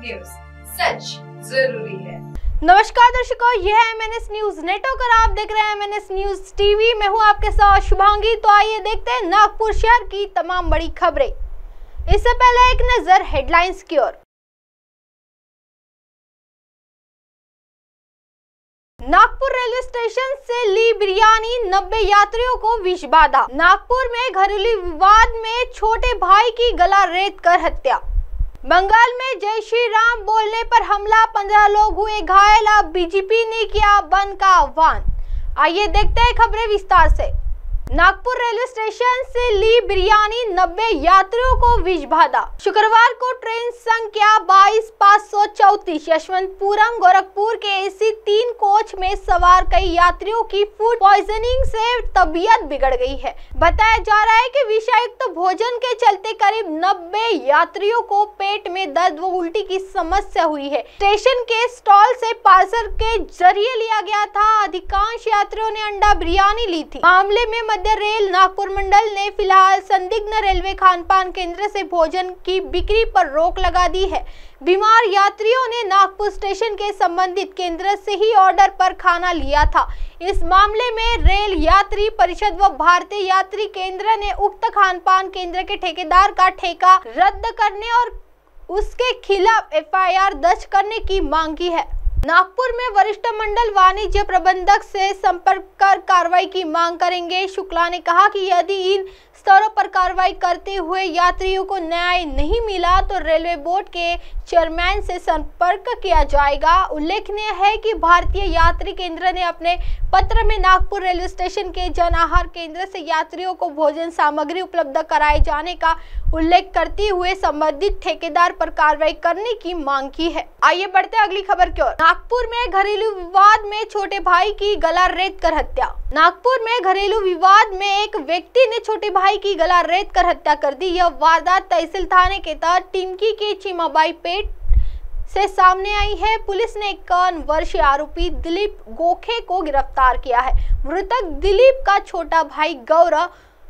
News, सच जरूरी है। नमस्कार दर्शकों, यह है MNS न्यूज नेटवर्क और आप देख रहे हैं MNS न्यूज टीवी। मैं हूं आपके साथ शुभांगी। तो आइए देखते हैं नागपुर शहर की तमाम बड़ी खबरें। इससे पहले एक नजर हेडलाइंस की ओर। नागपुर रेलवे स्टेशन से ली बिरयानी, 90 यात्रियों को विष बाधा। नागपुर में घरेलू विवाद में छोटे भाई की गला रेत कर हत्या। बंगाल में जय श्री राम बोलने पर हमला, 15 लोग हुए घायल। अब बीजेपी ने किया बंद का आह्वान। आइए देखते हैं खबरें विस्तार से। नागपुर रेलवे स्टेशन से ली बिरयानी, 90 यात्रियों को विष बाधा। शुक्रवार को ट्रेन संख्या 22,534 यशवंतपुरम गोरखपुर के AC 3 कोच में सवार कई यात्रियों की फूड पॉइजनिंग से तबीयत बिगड़ गई है। बताया जा रहा है कि विषाक्त भोजन के चलते करीब 90 यात्रियों को पेट में दर्द व उल्टी की समस्या हुई है। स्टेशन के स्टॉल से पार्सल के जरिए लिया गया था। अधिकांश यात्रियों ने अंडा बिरयानी ली थी। मामले में मध्य रेल नागपुर मंडल ने फिलहाल संदिग्ध रेलवे खानपान केंद्र से भोजन की बिक्री पर रोक लगा दी है। बीमार यात्रियों ने नागपुर स्टेशन के संबंधित केंद्र से ही ऑर्डर पर खाना लिया था। इस मामले में रेल यात्री परिषद व भारतीय यात्री केंद्र ने उक्त खानपान केंद्र के ठेकेदार का ठेका रद्द करने और उसके खिलाफ FIR दर्ज करने की मांग की है। नागपुर में वरिष्ठ मंडल वाणिज्य प्रबंधक से संपर्क कर कार्रवाई की मांग करेंगे। शुक्ला ने कहा कि यदि इन स्तरों पर कार्रवाई करते हुए यात्रियों को न्याय नहीं मिला तो रेलवे बोर्ड के चेयरमैन से संपर्क किया जाएगा। उल्लेखनीय है कि भारतीय यात्री केंद्र ने अपने पत्र में नागपुर रेलवे स्टेशन के जन आहार केंद्र से यात्रियों को भोजन सामग्री उपलब्ध कराए जाने का उल्लेख करते हुए संबंधित ठेकेदार पर कार्रवाई करने की मांग की है। आइए बढ़ते अगली खबर की ओर। नागपुर में घरेलू विवाद में छोटे भाई की गला रेत कर हत्या। नागपुर में घरेलू विवाद में एक व्यक्ति ने छोटे भाई की गला रेत कर हत्या कर दी। यह वारदात तहसील थाने के तहत टिमकी के चिमाबाई पेट से सामने आई है। पुलिस ने 51 वर्षीय आरोपी दिलीप गोखे को गिरफ्तार किया है। मृतक दिलीप का छोटा भाई गौरव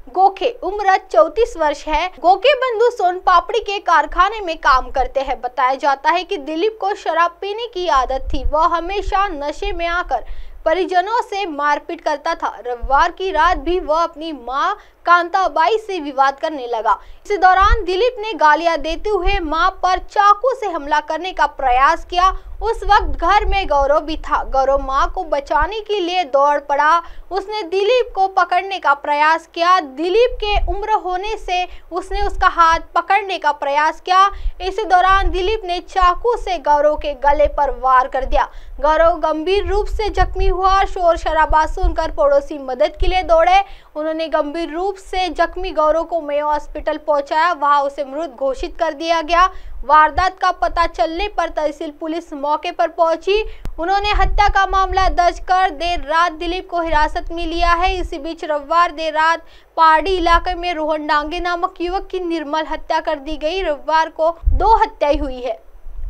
गोखे उम्र 34 वर्ष है। गोखे बंधु सोन पापड़ी के कारखाने में काम करते हैं। बताया जाता है कि दिलीप को शराब पीने की आदत थी। वह हमेशा नशे में आकर परिजनों से मारपीट करता था। रविवार की रात भी वह अपनी मां कांताबाई से विवाद करने लगा। इसी दौरान दिलीप ने गालियां देते हुए मां पर चाकू से हमला करने का प्रयास किया। उस वक्त घर में गौरव भी था। गौरव मां को बचाने के लिए दौड़ पड़ा। उसने दिलीप को पकड़ने का प्रयास किया। दिलीप के उम्र होने से उसने उसका हाथ पकड़ने का प्रयास किया। इसी दौरान दिलीप ने चाकू से गौरव के गले पर वार कर दिया। गौरव गंभीर रूप से जख्मी हुआ। शोर शराबा सुनकर पड़ोसी मदद के लिए दौड़े। उन्होंने गंभीर रूप से जख्मी गौरव को मेयो हॉस्पिटल पहुंचाया। वहां उसे मृत घोषित कर दिया गया। वारदात का पता चलने पर तहसील पुलिस मौके पर पहुंची। उन्होंने हत्या का मामला दर्ज कर देर रात दिलीप को हिरासत में लिया है। इसी बीच रविवार देर रात पहाड़ी इलाके में रोहन डांगे नामक युवक की निर्मल हत्या कर दी गई। रविवार को 2 हत्याएं हुई है।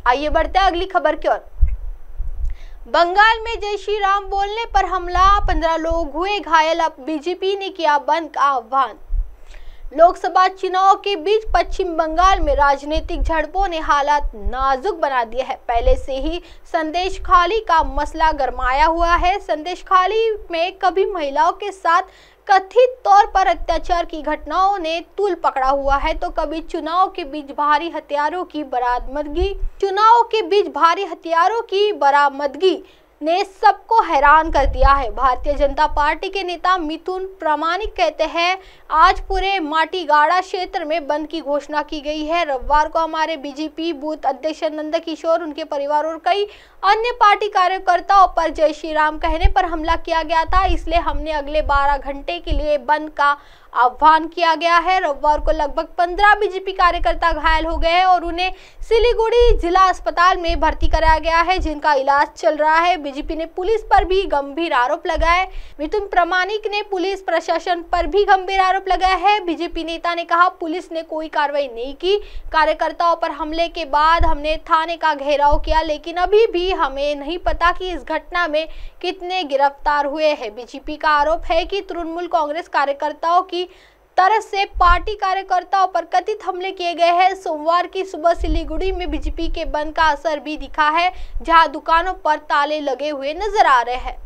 आइए बढ़ते हैं अगली खबर की ओर। बंगाल में जय श्री राम बोलने पर हमला, 15 लोग हुए घायल। अब बीजेपी ने किया बंद का आह्वान। लोकसभा चुनाव के बीच पश्चिम बंगाल में राजनीतिक झड़पों ने हालात नाजुक बना दिए हैं। पहले से ही संदेशखाली का मसला गरमाया हुआ है। संदेशखाली में कभी महिलाओं के साथ कथित तौर पर अत्याचार की घटनाओं ने तूल पकड़ा हुआ है तो कभी चुनाव के बीच भारी हथियारों की बरामदगी ने सबको हैरान कर दिया है। भारतीय जनता पार्टी के नेता मिथुन प्रामाणिक कहते हैं, आज पूरे माटीगाड़ा क्षेत्र में बंद की घोषणा की गई है। रविवार को हमारे बीजेपी बूथ अध्यक्ष नंद किशोर, उनके परिवार और कई अन्य पार्टी कार्यकर्ताओं पर जय श्री राम कहने पर हमला किया गया था। इसलिए हमने अगले 12 घंटे के लिए बंद का आह्वान किया गया है। रविवार को लगभग 15 बीजेपी कार्यकर्ता घायल हो गए हैं और उन्हें सिलीगुड़ी जिला अस्पताल में भर्ती कराया गया है, जिनका इलाज चल रहा है। बीजेपी ने पुलिस पर भी गंभीर आरोप लगाए। मिथुन प्रामाणिक ने पुलिस प्रशासन पर भी गंभीर आरोप लगाया है। बीजेपी नेता ने कहा, पुलिस ने कोई कार्रवाई नहीं की। कार्यकर्ताओं पर हमले के बाद हमने थाने का घेराव किया, लेकिन अभी भी हमें नहीं पता कि इस घटना में कितने गिरफ्तार हुए हैं। बीजेपी का आरोप है कि तृणमूल कांग्रेस कार्यकर्ताओं की तरफ से पार्टी कार्यकर्ताओं पर कथित हमले किए गए हैं। सोमवार की सुबह सिलीगुड़ी में बीजेपी के बंद का असर भी दिखा है, जहां दुकानों पर ताले लगे हुए नजर आ रहे हैं।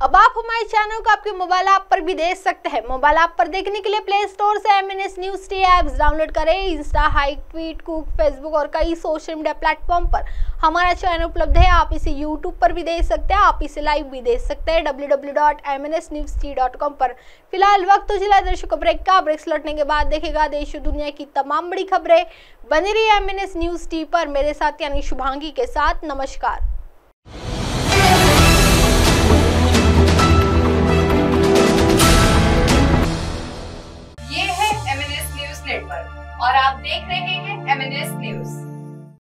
अब आप हमारे चैनल को आपके मोबाइल ऐप पर भी देख सकते हैं। मोबाइल ऐप पर देखने के लिए प्ले स्टोर से MNS news T apps download करें। इंस्टा, हाइक, ट्वीट, कुक, फेसबुक और कई सोशल मीडिया प्लेटफॉर्म पर हमारा चैनल उपलब्ध है। आप इसे यूट्यूब पर भी देख सकते हैं, आप इसे लाइव भी देख सकते हैं www.mnsnewst.com पर। फिलहाल वक्त तो जिला दर्शकों ब्रेक का। ब्रेक लौटने के बाद देखेगा देश और दुनिया की तमाम बड़ी खबरें। बनी रही MNS न्यूज टी पर मेरे साथ यानी शुभांगी के साथ। नमस्कार। ये है MNS न्यूज नेटवर्क और आप देख रहे हैं MNS न्यूज।